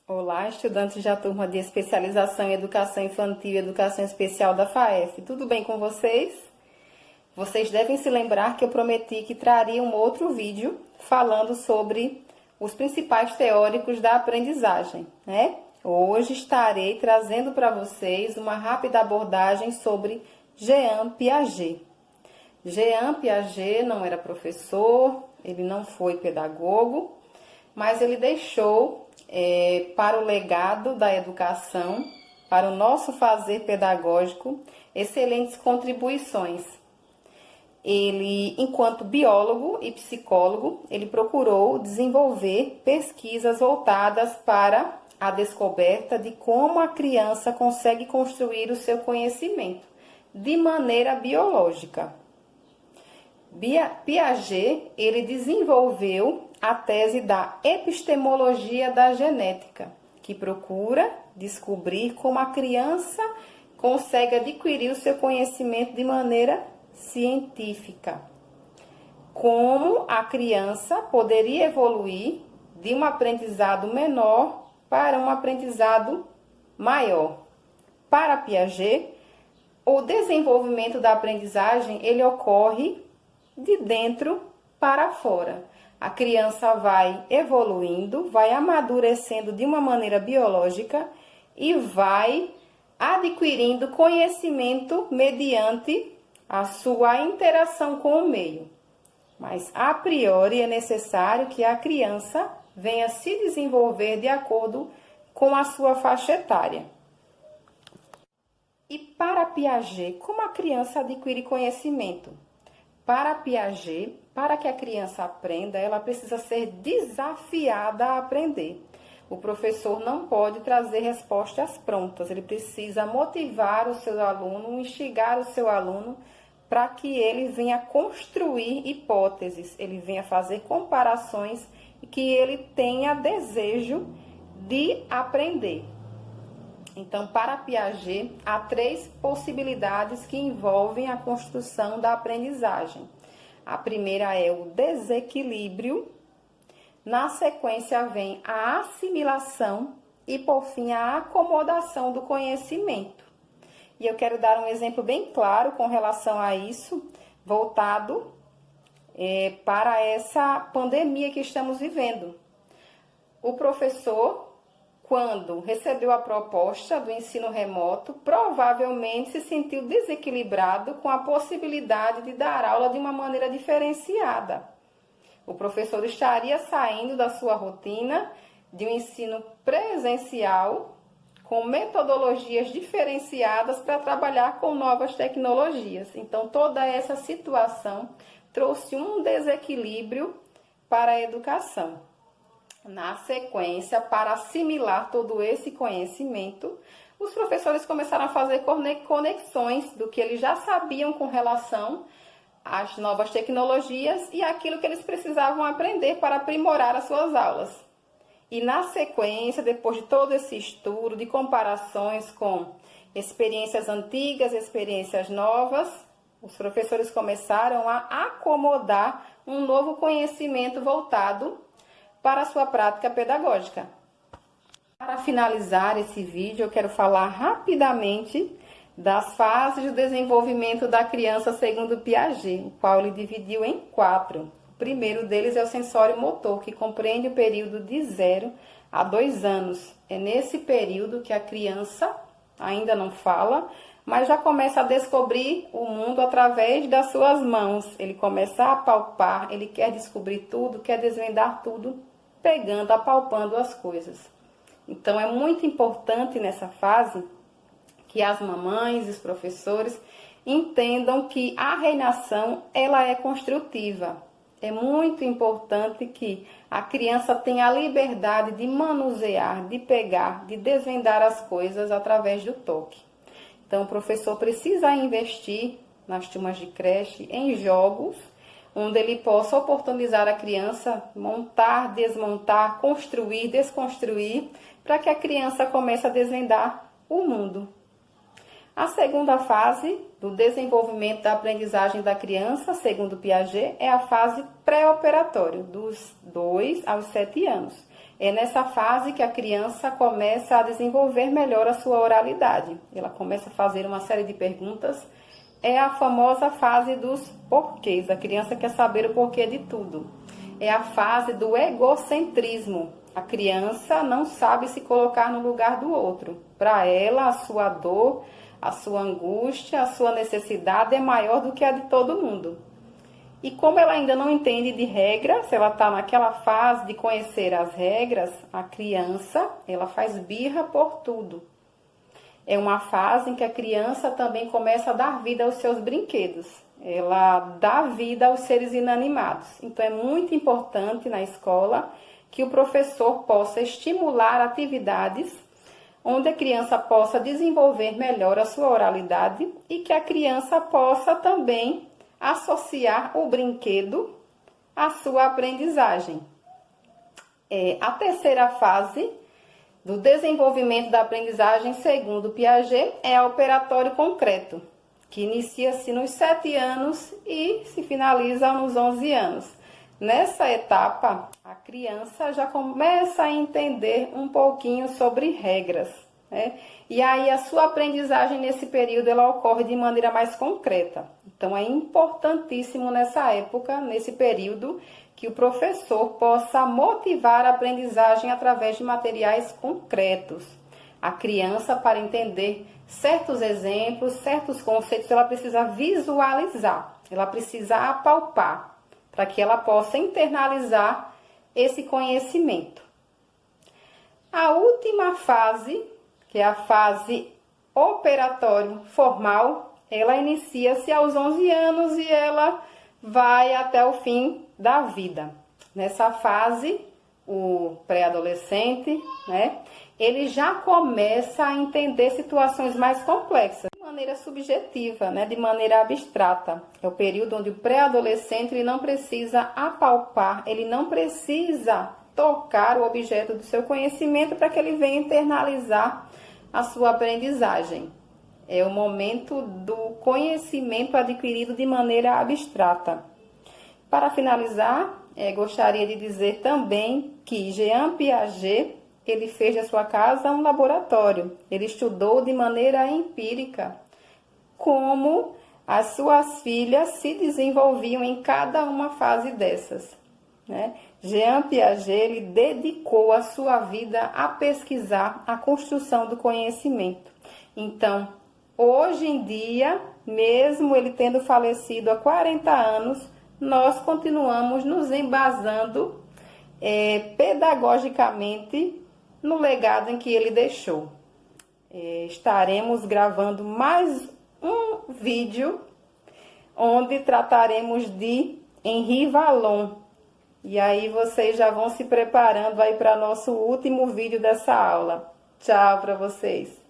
Olá, estudantes da turma de especialização em educação infantil e educação especial da FAEF. Tudo bem com vocês? Vocês devem se lembrar que eu prometi que traria um outro vídeo falando sobre os principais teóricos da aprendizagem, né? Hoje estarei trazendo para vocês uma rápida abordagem sobre Jean Piaget. Jean Piaget não era professor, ele não foi pedagogo, mas ele deixou para o legado da educação, para o nosso fazer pedagógico, excelentes contribuições. Ele, enquanto biólogo e psicólogo, ele procurou desenvolver pesquisas voltadas para a descoberta de como a criança consegue construir o seu conhecimento de maneira biológica. Piaget, ele desenvolveu a tese da epistemologia da genética, que procura descobrir como a criança consegue adquirir o seu conhecimento de maneira científica. Como a criança poderia evoluir de um aprendizado menor para um aprendizado maior. Para Piaget, o desenvolvimento da aprendizagem, ele ocorre de dentro para fora. A criança vai evoluindo, vai amadurecendo de uma maneira biológica e vai adquirindo conhecimento mediante a sua interação com o meio. Mas, a priori, é necessário que a criança venha se desenvolver de acordo com a sua faixa etária. E para Piaget, como a criança adquire conhecimento? Para Piaget, para que a criança aprenda, ela precisa ser desafiada a aprender. O professor não pode trazer respostas prontas, ele precisa motivar o seu aluno, instigar o seu aluno para que ele venha construir hipóteses, ele venha fazer comparações e que ele tenha desejo de aprender. Então, para Piaget, há 3 possibilidades que envolvem a construção da aprendizagem. A primeira é o desequilíbrio, na sequência vem a assimilação e, por fim, a acomodação do conhecimento. E eu quero dar um exemplo bem claro com relação a isso, voltado para essa pandemia que estamos vivendo. O professor, quando recebeu a proposta do ensino remoto, provavelmente se sentiu desequilibrado com a possibilidade de dar aula de uma maneira diferenciada. O professor estaria saindo da sua rotina de um ensino presencial com metodologias diferenciadas para trabalhar com novas tecnologias. Então, toda essa situação trouxe um desequilíbrio para a educação. Na sequência, para assimilar todo esse conhecimento, os professores começaram a fazer conexões do que eles já sabiam com relação às novas tecnologias e aquilo que eles precisavam aprender para aprimorar as suas aulas. E na sequência, depois de todo esse estudo, de comparações com experiências antigas, experiências novas, os professores começaram a acomodar um novo conhecimento voltado para a sua prática pedagógica. Para finalizar esse vídeo, eu quero falar rapidamente das fases de desenvolvimento da criança segundo Piaget, o qual ele dividiu em 4. O primeiro deles é o sensório motor, que compreende o período de 0 a 2 anos. É nesse período que a criança ainda não fala, mas já começa a descobrir o mundo através das suas mãos. Ele começa a palpar, ele quer descobrir tudo, quer desvendar tudo, pegando, apalpando as coisas. Então, é muito importante nessa fase que as mamães e os professores entendam que a reinação, ela é construtiva. É muito importante que a criança tenha a liberdade de manusear, de pegar, de desvendar as coisas através do toque. Então, o professor precisa investir nas turmas de creche em jogos, onde ele possa oportunizar a criança montar, desmontar, construir, desconstruir, para que a criança comece a desvendar o mundo. A segunda fase do desenvolvimento da aprendizagem da criança, segundo Piaget, é a fase pré-operatória, dos 2 aos 7 anos. É nessa fase que a criança começa a desenvolver melhor a sua oralidade. Ela começa a fazer uma série de perguntas. É a famosa fase dos porquês. A criança quer saber o porquê de tudo. É a fase do egocentrismo. A criança não sabe se colocar no lugar do outro. Para ela, a sua dor, a sua angústia, a sua necessidade é maior do que a de todo mundo. E como ela ainda não entende de regras, ela está naquela fase de conhecer as regras, a criança, ela faz birra por tudo. É uma fase em que a criança também começa a dar vida aos seus brinquedos. Ela dá vida aos seres inanimados. Então, é muito importante na escola que o professor possa estimular atividades onde a criança possa desenvolver melhor a sua oralidade e que a criança possa também associar o brinquedo à sua aprendizagem. A terceira fase do desenvolvimento da aprendizagem, segundo Piaget, é a operatório concreto, que inicia-se nos 7 anos e se finaliza nos 11 anos. Nessa etapa, a criança já começa a entender um pouquinho sobre regras, né? E aí a sua aprendizagem nesse período ela ocorre de maneira mais concreta. Então é importantíssimo nessa época, nesse período, que o professor possa motivar a aprendizagem através de materiais concretos. A criança, para entender certos exemplos, certos conceitos, ela precisa visualizar, ela precisa apalpar, para que ela possa internalizar esse conhecimento. A última fase, que é a fase operatório formal, ela inicia-se aos 11 anos e ela vai até o fim da vida. Nessa fase, o pré-adolescente, né, ele já começa a entender situações mais complexas, de maneira subjetiva, né, de maneira abstrata. É o período onde o pré-adolescente ele não precisa apalpar, ele não precisa tocar o objeto do seu conhecimento para que ele venha internalizar a sua aprendizagem. É o momento do conhecimento adquirido de maneira abstrata. Para finalizar, gostaria de dizer também que Jean Piaget, ele fez da sua casa um laboratório. Ele estudou de maneira empírica como as suas filhas se desenvolviam em cada uma fase dessas, né? Jean Piaget ele dedicou a sua vida a pesquisar a construção do conhecimento. Então, hoje em dia, mesmo ele tendo falecido há 40 anos, nós continuamos nos embasando pedagogicamente no legado em que ele deixou. Estaremos gravando mais um vídeo onde trataremos de Henri Vallon. E aí vocês já vão se preparando aí para nosso último vídeo dessa aula. Tchau para vocês!